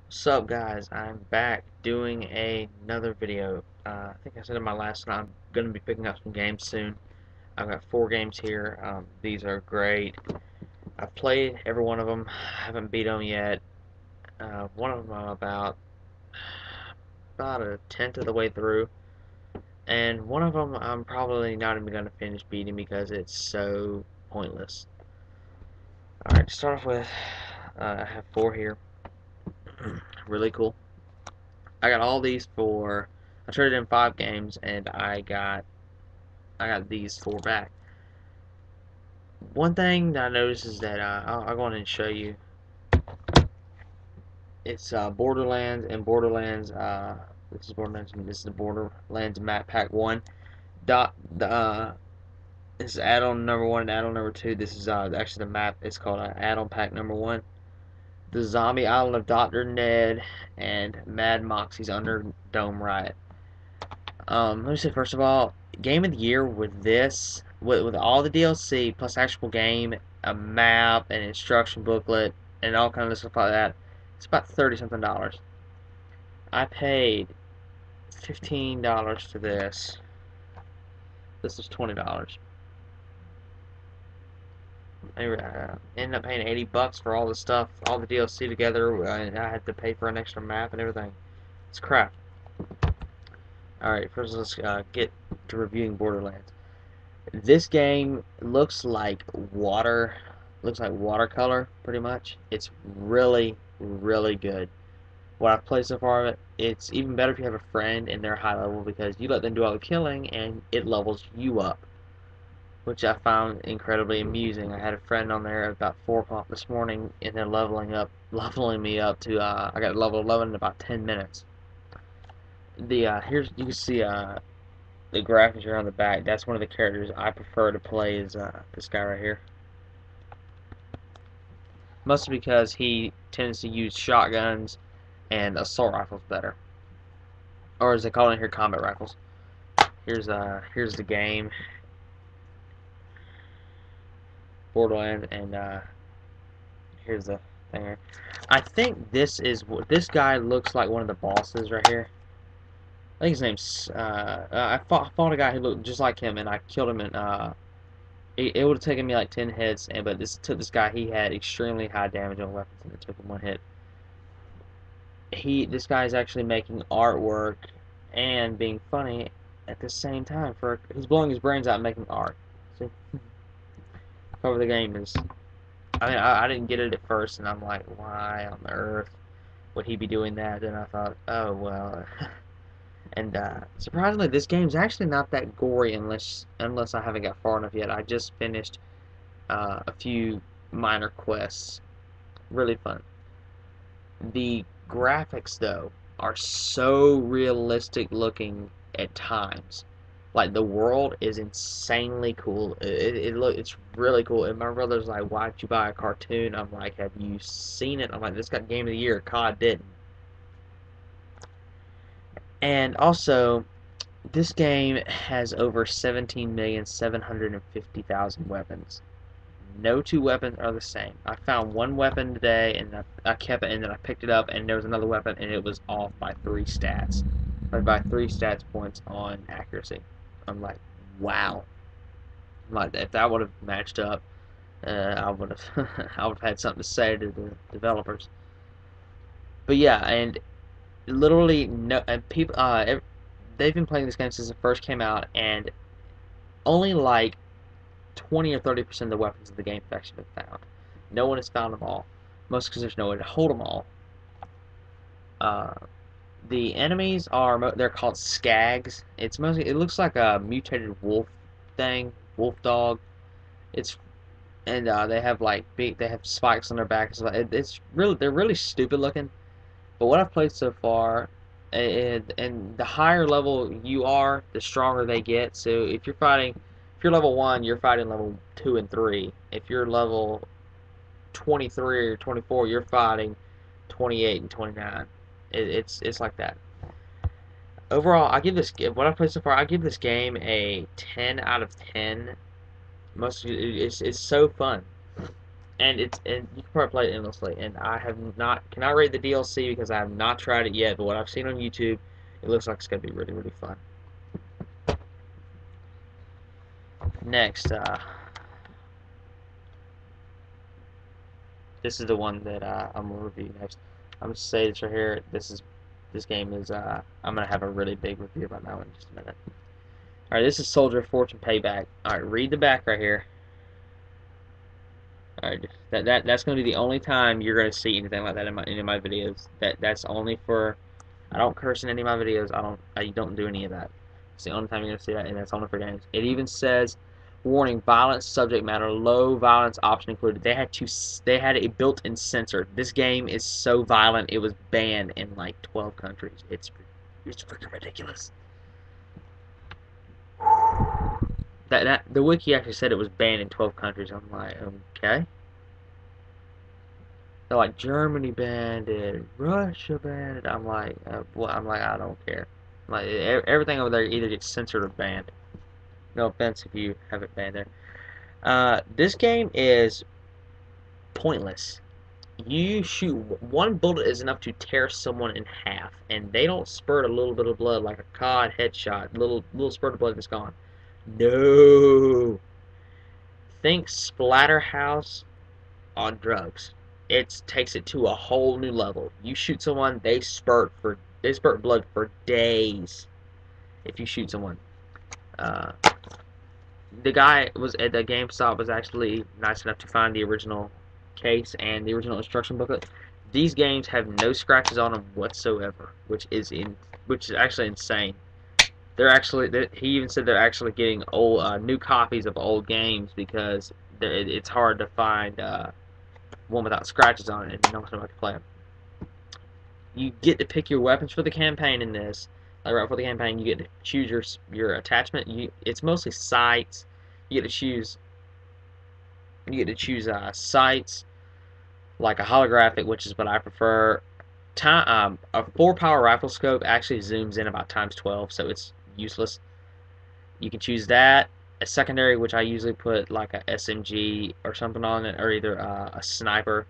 What's up, guys? I'm back doing another video. I think I said in my last one I'm going to be picking up some games soon. I've got 4 games here. These are great. I've played every one of them. I haven't beat them yet. One of them I'm about a tenth of the way through, and one of them I'm probably not even going to finish beating because it's so pointless. All right, to start off with, I have 4 here. Really cool. I got all these for. I traded in 5 games, and I got these 4 back. One thing that I noticed is that I'll go on and show you. It's Borderlands and Borderlands. This is Borderlands. And this is the Borderlands Map Pack 1. Dot the This is add-on number 1 and add-on number 2. This is actually the map. It's called add-on pack number 1. The Zombie Island of Dr. Ned and Mad Moxie's Underdome Riot. Let me say first of all, game of the year with this, with all the DLC plus actual game, a map, an instruction booklet, and all kind of stuff like that. It's about 30 something dollars. I paid $15 for this. This was $20. I ended up paying 80 bucks for all the stuff, all the DLC together, and I had to pay for an extra map and everything. It's crap. Alright, first let's get to reviewing Borderlands. This game looks like watercolor, pretty much. It's really, really good. What I've played so far of it, it's even better if you have a friend and they're high level because you let them do all the killing and it levels you up, which I found incredibly amusing. I had a friend on there at about 4 o'clock this morning and they're leveling me up to, I got level 11 in about 10 minutes. Here's, you can see, the graphics are on the back. That's one of the characters I prefer to play is this guy right here. Mostly because he tends to use shotguns and assault rifles better, or as they call it here, combat rifles. Here's the game, Borderlands, and here's the thing here. I think this guy looks like one of the bosses right here. I think his name's I fought a guy who looked just like him, and I killed him in it would have taken me like 10 hits, but this guy, he had extremely high damage on weapons, and it took him 1 hit. This guy is actually making artwork and being funny at the same time. He's blowing his brains out and making art. See, cover the game is. I mean, I didn't get it at first, and I'm like, why on earth would he be doing that? Then I thought, oh well. And surprisingly, this game's actually not that gory unless I haven't got far enough yet. I just finished a few minor quests. Really fun. The graphics, though, are so realistic looking at times. Like, the world is insanely cool. It's really cool. And my brother's like, "Why'd you buy a cartoon?" I'm like, "Have you seen it?" I'm like, "This got Game of the Year." COD didn't. And also, this game has over 17,750,000 weapons. No 2 weapons are the same. I found one weapon today, and I kept it, and then I picked it up, and there was another weapon, and it was off by 3 stats. By 3 stats points on accuracy. I'm like, wow. Like, if that would have matched up, I would have I would have had something to say to the developers. But yeah, and literally no, and people, they've been playing this game since it first came out, and only like 20 or 30% of the weapons in the game have actually been found. No one has found them all. Mostly because there's no way to hold them all. Uh, the enemies they're called skags. It looks like a mutated wolf thing, wolf dog. It's and they have spikes on their backs. They're really stupid looking. But what I've played so far, and the higher level you are, the stronger they get. So if you're level 1, you're fighting level 2 and 3. If you're level 23 or 24, you're fighting 28 and 29. It's like that. Overall, what I've played so far, I give this game a 10 out of 10. It's so fun. and you can probably play it endlessly. And I have not cannot rate the DLC because I have not tried it yet. But what I've seen on YouTube, it looks like it's gonna be really really fun. Next, this is the one that I'm gonna review next. I'm gonna say this right here. This game is I'm gonna have a really big review about that one in just a minute. All right, this is Soldier of Fortune Payback. All right, read the back right here. All right, that's gonna be the only time you're gonna see anything like that in my videos. That's only for. I don't curse in any of my videos. I don't do any of that. It's the only time you're gonna see that, and that's only for games. It even says, "Warning: violent subject matter, low violence option included." They had a built-in censor. This game is so violent, it was banned in like 12 countries. It's freaking ridiculous. That the wiki actually said it was banned in 12 countries. I'm like, okay. They're like Germany banned it, Russia banned it. I'm like, I don't care. Like everything over there either gets censored or banned. No offense if you have it banned there. This game is pointless. You shoot one bullet is enough to tear someone in half, and they don't spurt a little bit of blood like a COD headshot. Little spurt of blood is gone. No. Think Splatterhouse on drugs. It takes it to a whole new level. You shoot someone, they spurt blood for days. If you shoot someone, uh, the guy was at the GameStop was actually nice enough to find the original case and the original instruction booklet. These games have no scratches on them whatsoever, which is actually insane. He even said they're actually getting old new copies of old games because it's hard to find one without scratches on it and no one's going to play them. You get to pick your weapons for the campaign in this. Like right before the campaign, you get to choose your attachment. It's mostly sights. You get to choose. Sights like a holographic, which is what I prefer. A 4-power rifle scope actually zooms in about times 12, so it's useless. You can choose that. A secondary, which I usually put like a SMG or something on it, or either a sniper,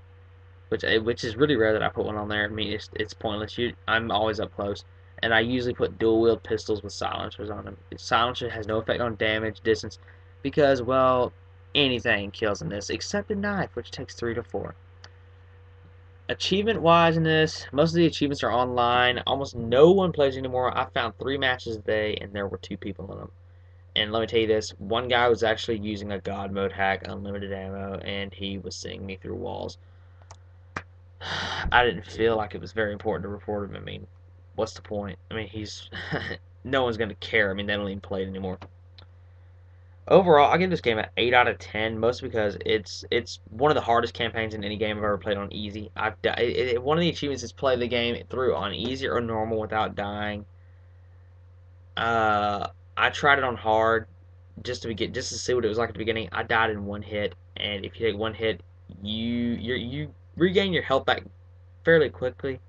which is really rare that I put one on there. I mean, it's pointless. I'm always up close, and I usually put dual wield pistols with silencers on them. Silencer has no effect on damage, distance, because well, anything kills in this except a knife, which takes 3 to 4. Achievement wise in this, most of the achievements are online. Almost no one plays anymore. I found 3 matches a day, and there were 2 people in them. And let me tell you this, one guy was actually using a God mode hack, unlimited ammo, and he was seeing me through walls. I didn't feel like it was very important to report him. I mean, what's the point? I mean, he's no one's gonna care. I mean, they don't even play it anymore. Overall, I give this game an 8 out of 10, mostly because it's one of the hardest campaigns in any game I've ever played on easy. One of the achievements is play the game through on easy or normal without dying. I tried it on hard just to see what it was like at the beginning. I died in 1 hit, and if you take 1 hit, you regain your health back fairly quickly.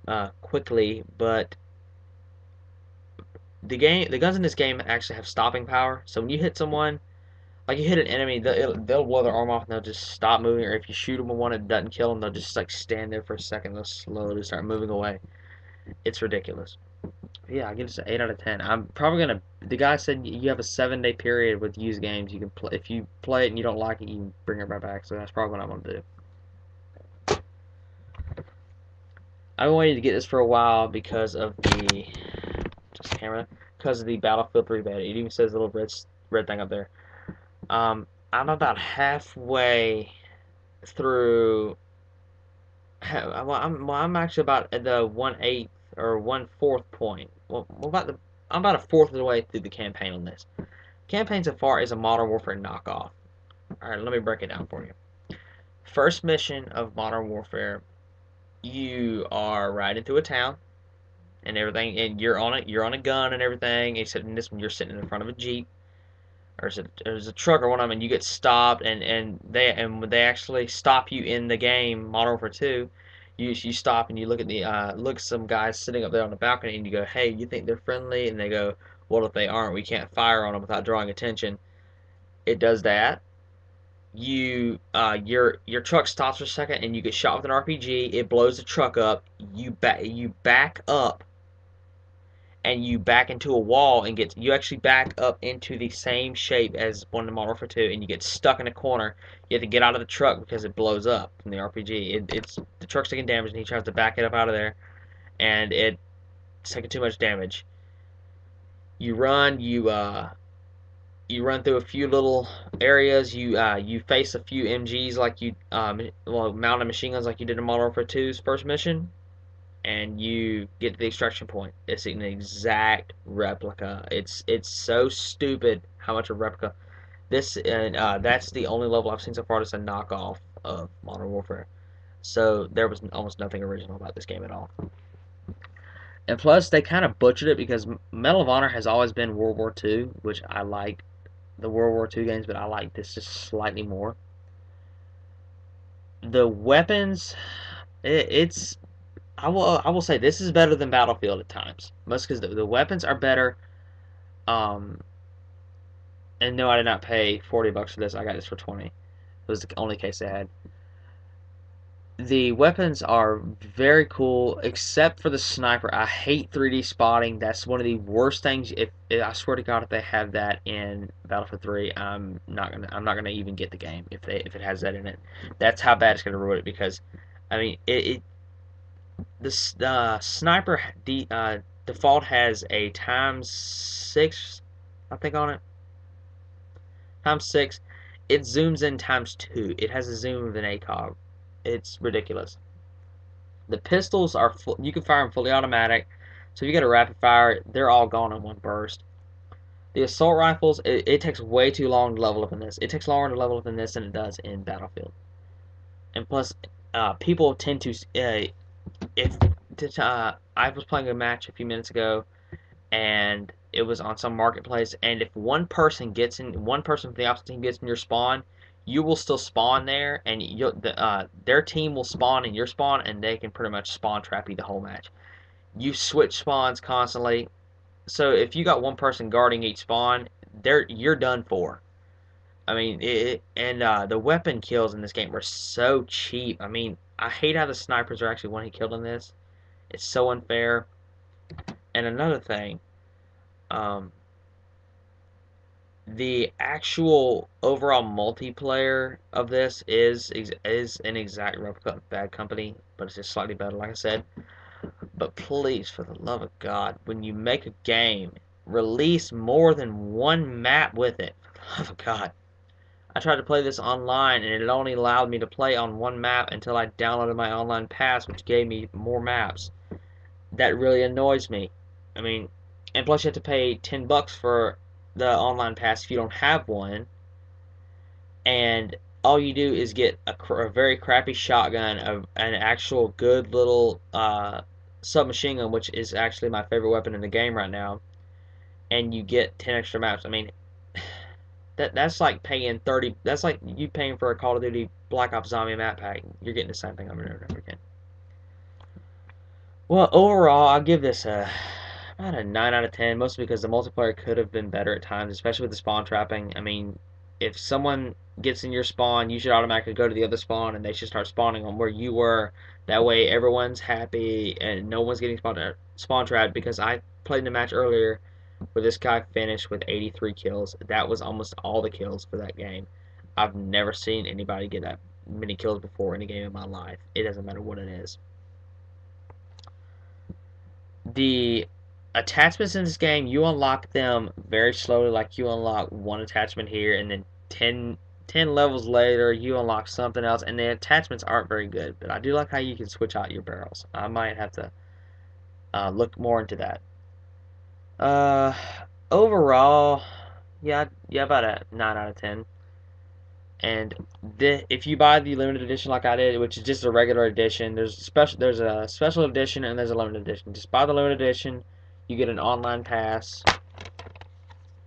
But the guns in this game actually have stopping power. So when you hit someone, like you hit an enemy, they'll blow their arm off and they'll just stop moving. Or if you shoot them with one and it doesn't kill them, they'll just like stand there for a second. They'll slowly start moving away. It's ridiculous. Yeah, I give this an 8 out of 10. I'm probably gonna. The guy said you have a 7-day period with used games. You can play if you play it and you don't like it, you can bring it right back. So that's probably what I'm gonna do. I've been waiting to get this for a while because of the camera, because of the Battlefield 3 beta. It even says a little red thing up there. I'm about halfway through. I'm actually about at the 1/8 or 1/4 point. I'm about a fourth of the way through the campaign on this. Campaign so far is a Modern Warfare knockoff. All right, let me break it down for you. First mission of Modern Warfare, you are riding through a town and everything, and you're on a gun and everything. Except in this one, you're sitting in front of a Jeep, or there's a truck or one of them, and you get stopped, and they actually stop you in the game Modern Warfare 2. You stop and you look at some guys sitting up there on the balcony, and you go, hey, you think they're friendly? And they go, well, if they aren't, we can't fire on them without drawing attention. It does that. your truck stops for a second and you get shot with an RPG. It blows the truck up. You back up and you back into a wall and you actually back up into the same shape as one of the Modern Warfare 2 and you get stuck in a corner. You have to get out of the truck because it blows up from the RPG. It's the truck's taking damage and he tries to back it up out of there and it's taking too much damage. You run, you run through a few little areas. You face a few MGs like mounted machine guns like you did in Modern Warfare 2's first mission, and you get to the extraction point. It's an exact replica. It's so stupid how much a replica. This and That's the only level I've seen so far that's a knockoff of Modern Warfare. So there was almost nothing original about this game at all. And plus, they kind of butchered it because Medal of Honor has always been World War II, which I like the World War II games, but I like this just slightly more. The weapons, it's I will say this is better than Battlefield at times, most because the weapons are better. Um, and no, I did not pay $40 for this. I got this for 20. It was the only case they had. The weapons are very cool, except for the sniper. I hate 3D spotting. That's one of the worst things. If I swear to God, if they have that in Battlefield 3, I'm not gonna even get the game if it has that in it. That's how bad it's gonna ruin it because, I mean, the sniper default has a ×6, I think, on it. ×6. It zooms in ×2. It has a zoom of an ACOG. It's ridiculous. The pistols are you can fire them fully automatic. So if you get a rapid fire, they're all gone in one burst. The assault rifles, it takes way too long to level up in this. It takes longer to level up in this than it does in Battlefield. And plus, people tend to I was playing a match a few minutes ago, and it was on some marketplace. And if one person from the opposite team gets in your spawn, you will still spawn there, and their team will spawn in your spawn, and they can pretty much spawn trap you the whole match. You switch spawns constantly, so if you got one person guarding each spawn, you're done for. I mean, the weapon kills in this game were so cheap. I mean, I hate how the snipers are actually one hit killed in this. It's so unfair. And another thing, um, the actual overall multiplayer of this is an exact replica of Bad Company, but it's just slightly better, like I said. But please, for the love of God, when you make a game, release more than one map with it. For the love of God. I tried to play this online, and it only allowed me to play on one map until I downloaded my online pass, which gave me more maps. That really annoys me. I mean, and plus you have to pay $10 for the online pass if you don't have one, and all you do is get a very crappy shotgun, an actual good little submachine gun, which is actually my favorite weapon in the game right now, and you get 10 extra maps. I mean, that's like paying 30. That's like you paying for a Call of Duty Black Ops Zombie map pack. You're getting the same thing over and over again. Well, overall, I'll give this about a 9 out of 10, mostly because the multiplayer could have been better at times, especially with the spawn trapping. I mean, if someone gets in your spawn, you should automatically go to the other spawn, and they should start spawning on where you were. That way, everyone's happy, and no one's getting spawn trapped, because I played in a match earlier where this guy finished with 83 kills. That was almost all the kills for that game. I've never seen anybody get that many kills before in a game in my life. It doesn't matter what it is. The attachments in this game, you unlock them very slowly. Like you unlock one attachment here, and then 10 levels later you unlock something else, and the attachments aren't very good, but I do like how you can switch out your barrels. I might have to look more into that. uh Overall, yeah, about a 9 out of 10. And if you buy the limited edition like I did, which is just a regular edition, there's a special edition and there's a limited edition. Just buy the limited edition. You get an online pass,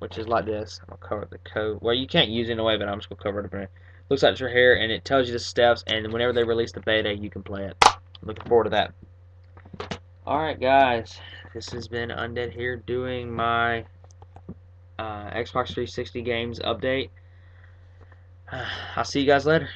which is like this. I'll cover the code. Well, you can't use it in a way, but I'm just gonna cover it up. It looks like your hair, and it tells you the steps. And whenever they release the beta, you can play it. Looking forward to that. All right, guys. This has been Undead here doing my Xbox 360 games update. I'll see you guys later.